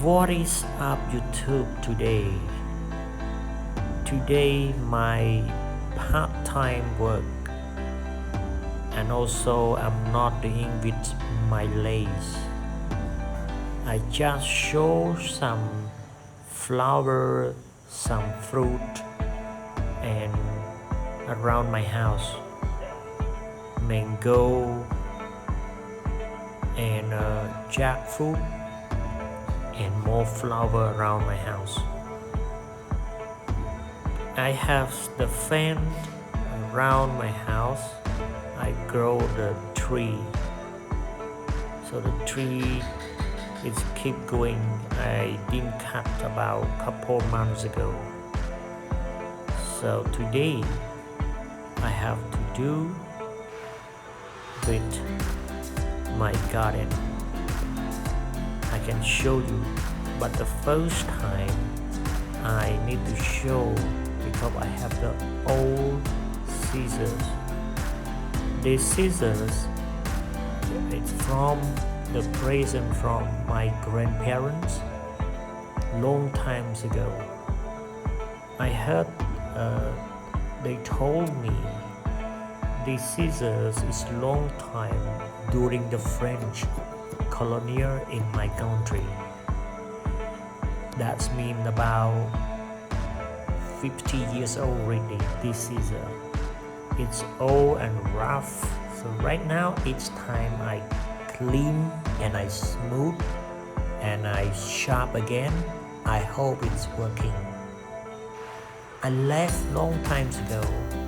What is up YouTube today? Today my part-time work and also I'm not doing with my lace. I just show some flower, some fruit and around my house. Mango and jackfruit and more flower around my house. I have the fence around my house. I grow the tree, so the tree is keep going. I didn't cut about a couple months ago, so today I have to do with my garden. I can show you, but the first time I need to show because I have the old scissors. These scissors, it's from the present from my grandparents long times ago. I heard they told me these scissors is long time during the French colonial in my country. That's mean about 50 years old already. This scissor, it's old and rough. So right now each time I clean and I smooth and I sharp again, I hope it's working. I left long times ago,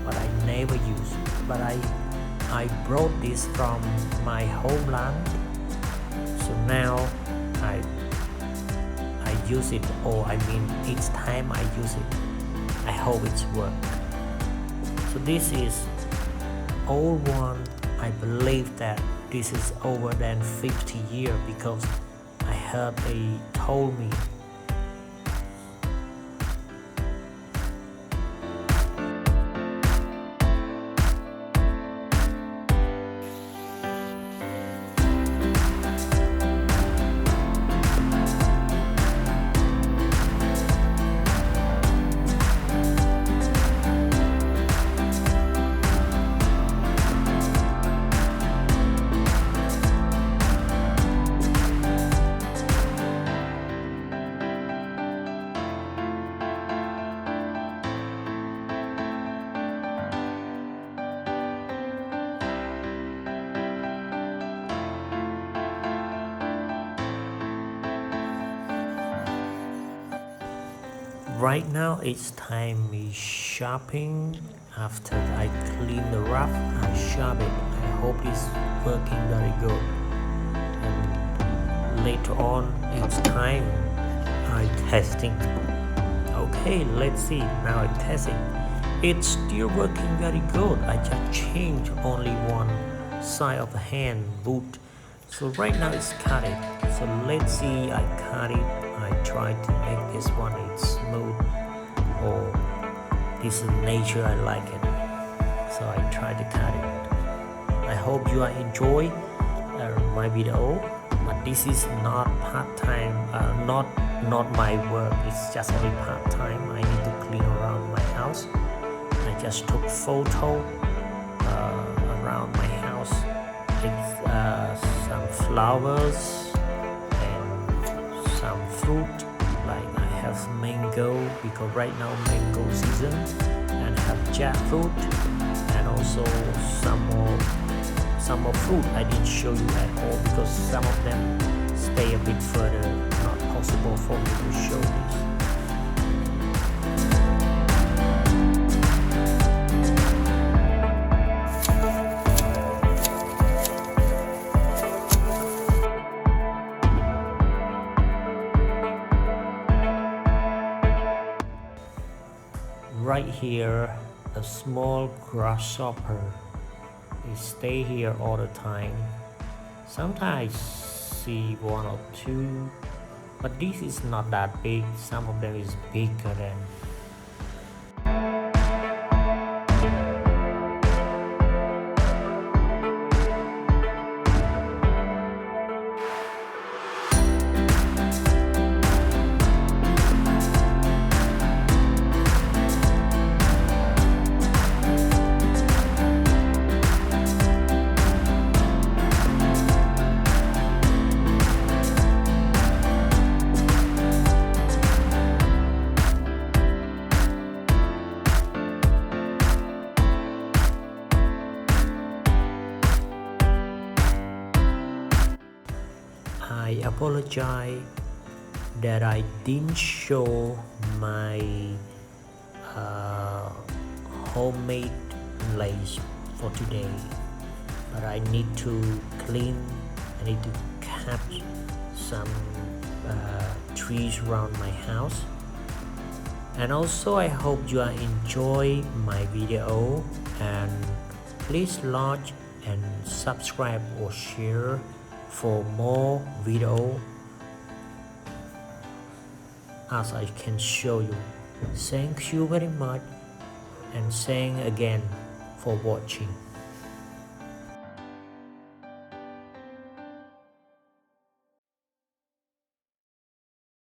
but I never used. But I brought this from my homeland. So now I use it, or I mean each time I use it, I hope it's work. So this is old one. I believe that this is over than 50 years because I heard they told me. Right now it's time me shopping. After I clean the rough, I sharp it. I hope it's working very good. And later on it's time I testing. Okay, let's see. Now I'm testing. It's still working very good. I just changed only one side of the hand boot. So right now it's cut it. So let's see. I cut it. I try to make this one it's smooth, or this is nature, I like it, so I try to cut it. I hope you are enjoy my video, but this is not part-time, not my work. It's just only part-time. I need to clean around my house. I just took photo around my house. It's some flowers, some fruit, like I have mango because right now mango season, and have jackfruit and also some more fruit. I didn't show you at all because some of them stay a bit further, not possible for me to show this. Right here, a small grasshopper. They stay here all the time. Sometimes I see one or two, but this is not that big. Some of them is bigger than. I apologize that I didn't show my uh, homemade lace for today, but I need to clean, I need to cut some trees around my house. And also I hope you are enjoy my video, and please like and subscribe or share for more video as I can show you. Thank you very much, and thank again for watching.